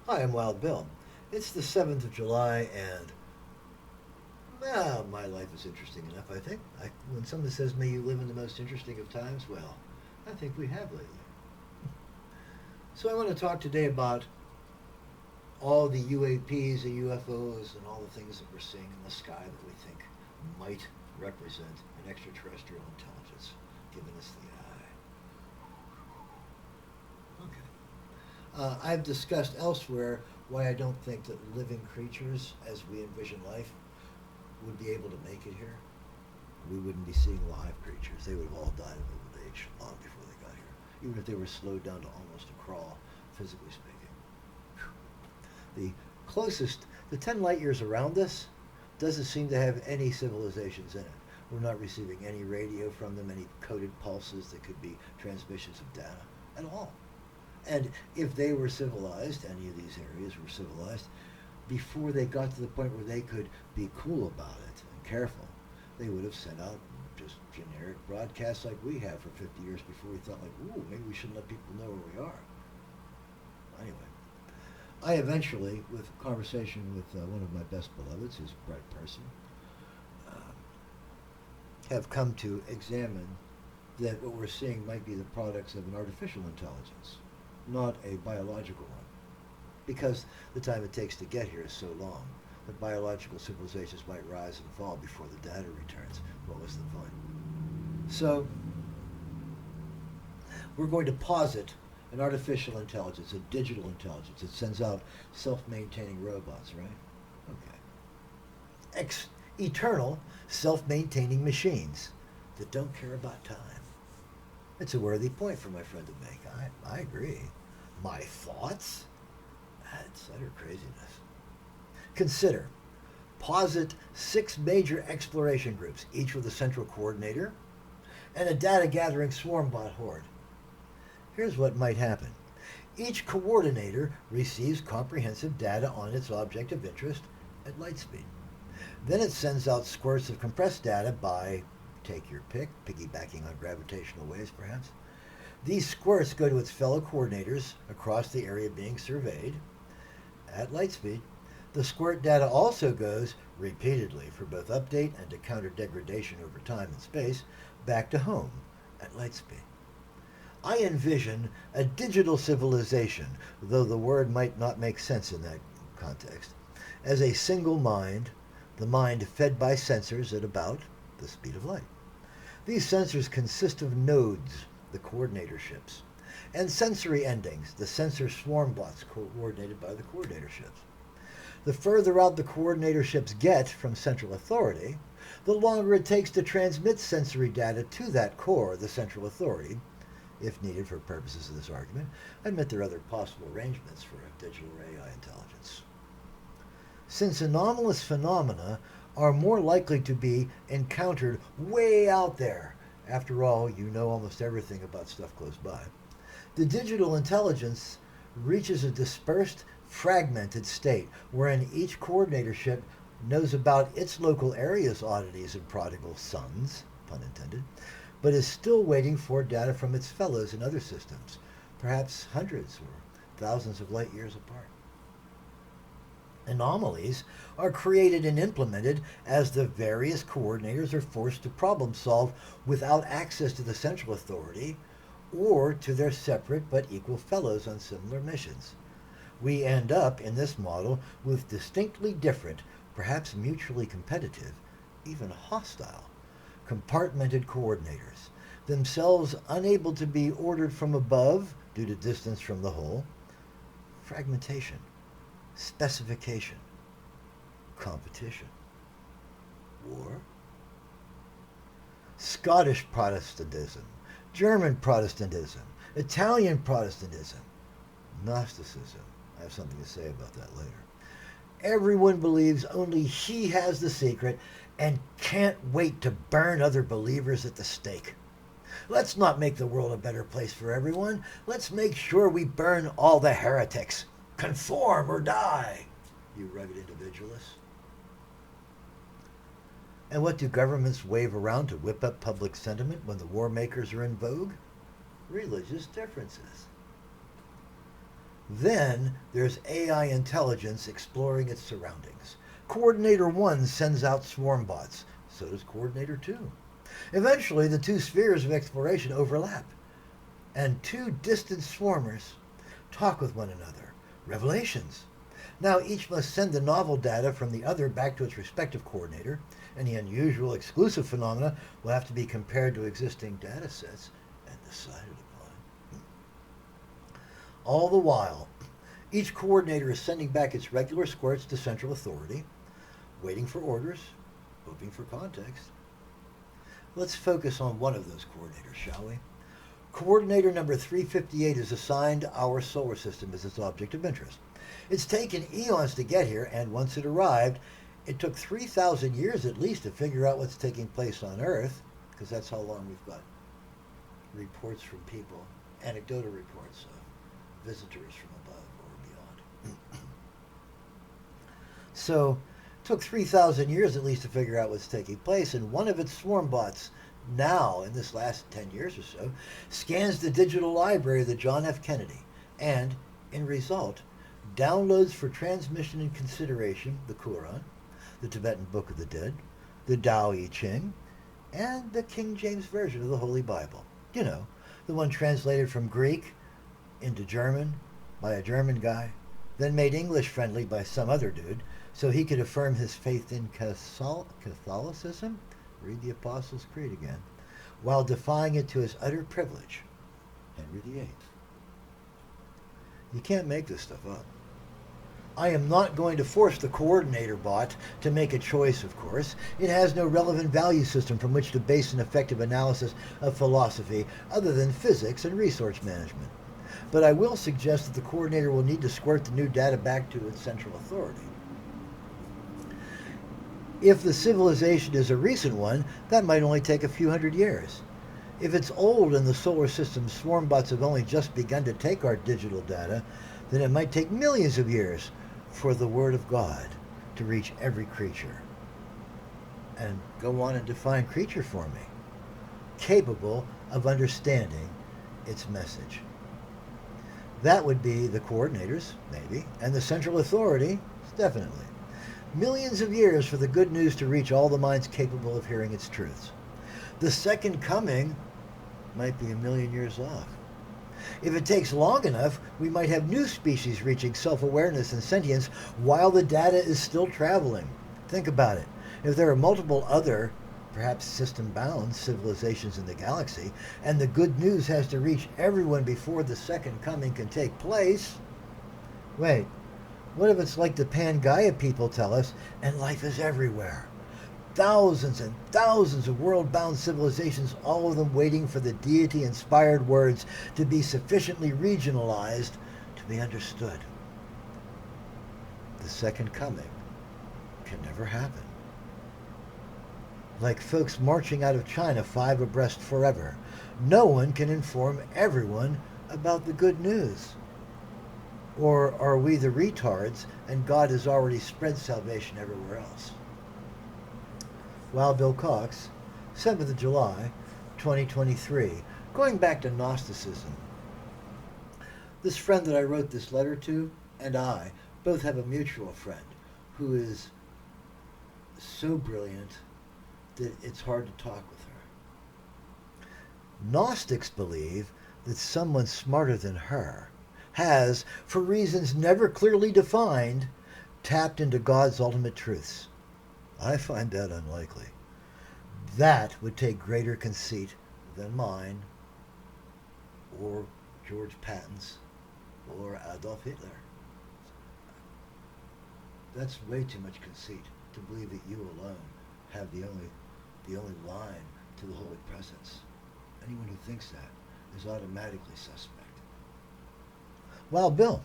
Hi, I'm Wild Bill. It's the 7th of July, and my life is interesting enough, I think. When someone says, may you live in the most interesting of times, well, I think we have lately. So I want to talk today about all the UAPs and UFOs and all the things that we're seeing in the sky that we think might represent an extraterrestrial intelligence giving us the eye. I've discussed elsewhere why I don't think that living creatures, as we envision life, would be able to make it here. We wouldn't be seeing live creatures. They would have all died of old age long before they got here, even if they were slowed down to almost a crawl, physically speaking. The closest, the 10 light years around us, doesn't seem to have any civilizations in it. We're not receiving any radio from them, any coded pulses that could be transmissions of data at all. And if they were civilized, any of these areas were civilized, before they got to the point where they could be cool about it and careful, they would have sent out just generic broadcasts like we have for 50 years before we thought, like, ooh, maybe we shouldn't let people know where we are. Anyway, I eventually, with conversation with one of my best beloveds, who's a bright person, have come to examine that what we're seeing might be the products of an artificial intelligence, not a biological one. Because the time it takes to get here is so long that biological civilizations might rise and fall before the data returns. What was the point? So, we're going to posit an artificial intelligence, a digital intelligence that sends out self-maintaining robots, right? Okay. Eternal, self-maintaining machines that don't care about time. It's a worthy point for my friend to make. I agree. My thoughts? That's utter craziness. Consider, posit 6 major exploration groups, each with a central coordinator, and a data-gathering swarmbot horde. Here's what might happen. Each coordinator receives comprehensive data on its object of interest at light speed. Then it sends out squirts of compressed data by, take your pick, piggybacking on gravitational waves perhaps. These squirts go to its fellow coordinators across the area being surveyed at light speed. The squirt data also goes repeatedly for both update and to counter degradation over time and space back to home at light speed. I envision a digital civilization, though the word might not make sense in that context, as a single mind, the mind fed by sensors at about the speed of light. These sensors consist of nodes, the coordinator ships, and sensory endings, the sensor swarm bots coordinated by the coordinator ships. The further out the coordinator ships get from central authority, the longer it takes to transmit sensory data to that core, the central authority, if needed for purposes of this argument. I admit there are other possible arrangements for a digital AI intelligence. Since anomalous phenomena are more likely to be encountered way out there, after all, you know almost everything about stuff close by, the digital intelligence reaches a dispersed, fragmented state wherein each coordinator ship knows about its local area's oddities and prodigal sons, pun intended, but is still waiting for data from its fellows in other systems, perhaps hundreds or thousands of light years apart. Anomalies are created and implemented as the various coordinators are forced to problem solve without access to the central authority or to their separate but equal fellows on similar missions. We end up in this model with distinctly different, perhaps mutually competitive, even hostile, compartmented coordinators, themselves unable to be ordered from above due to distance from the whole. Fragmentation, specification, competition, war. Scottish Protestantism, German Protestantism, Italian Protestantism, Gnosticism. I have something to say about that later. Everyone believes only he has the secret and can't wait to burn other believers at the stake. Let's not make the world a better place for everyone. Let's make sure we burn all the heretics. Conform or die, you rugged individualists. And what do governments wave around to whip up public sentiment when the war makers are in vogue? Religious differences. Then there's AI intelligence exploring its surroundings. Coordinator 1 sends out swarm bots. So does Coordinator 2. Eventually, the two spheres of exploration overlap, and two distant swarmers talk with one another. Revelations. Now each must send the novel data from the other back to its respective coordinator. Any unusual exclusive phenomena will have to be compared to existing data sets and decided upon. All the while, each coordinator is sending back its regular squirts to central authority, waiting for orders, hoping for context. Let's focus on one of those coordinators, shall we? Coordinator number 358 is assigned our solar system as its object of interest. It's taken eons to get here, and once it arrived, it took 3,000 years at least to figure out what's taking place on Earth, because that's how long we've got reports from people, anecdotal reports of visitors from above or beyond. So it took 3,000 years at least to figure out what's taking place, and one of its swarm bots now, in this last 10 years or so, scans the digital library of the John F. Kennedy and, in result, downloads for transmission and consideration the Quran, the Tibetan Book of the Dead, the Tao Te Ching, and the King James Version of the Holy Bible. You know, the one translated from Greek into German by a German guy, then made English friendly by some other dude so he could affirm his faith in Catholicism, read the Apostles' Creed again, while defying it to his utter privilege. Henry VIII. You can't make this stuff up. I am not going to force the coordinator bot to make a choice, of course. It has no relevant value system from which to base an effective analysis of philosophy other than physics and resource management. But I will suggest that the coordinator will need to squirt the new data back to its central authority. If the civilization is a recent one, that might only take a few hundred years. If it's old and the solar system's swarm bots have only just begun to take our digital data, then it might take millions of years for the Word of God to reach every creature. And go on and define creature for me. Capable of understanding its message. That would be the coordinators, maybe, and the central authority, definitely. Millions of years for the good news to reach all the minds capable of hearing its truths. The second coming might be a million years off. If it takes long enough, we might have new species reaching self-awareness and sentience while the data is still traveling. Think about it. If there are multiple other, perhaps system-bound civilizations in the galaxy, and the good news has to reach everyone before the second coming can take place, wait, what if it's like the Pangaea people tell us, and life is everywhere? Thousands and thousands of world-bound civilizations, all of them waiting for the deity-inspired words to be sufficiently regionalized to be understood. The second coming can never happen. Like folks marching out of China 5 abreast forever, no one can inform everyone about the good news. Or are we the retards and God has already spread salvation everywhere else? Wild Bill Cox, 7th of July, 2023. Going back to Gnosticism. This friend that I wrote this letter to and I both have a mutual friend who is so brilliant that it's hard to talk with her. Gnostics believe that someone smarter than her has, for reasons never clearly defined, tapped into God's ultimate truths. I find that unlikely. That would take greater conceit than mine, or George Patton's, or Adolf Hitler. That's way too much conceit to believe that you alone have the only line to the Holy Presence. Anyone who thinks that is automatically suspect. Wild Bill.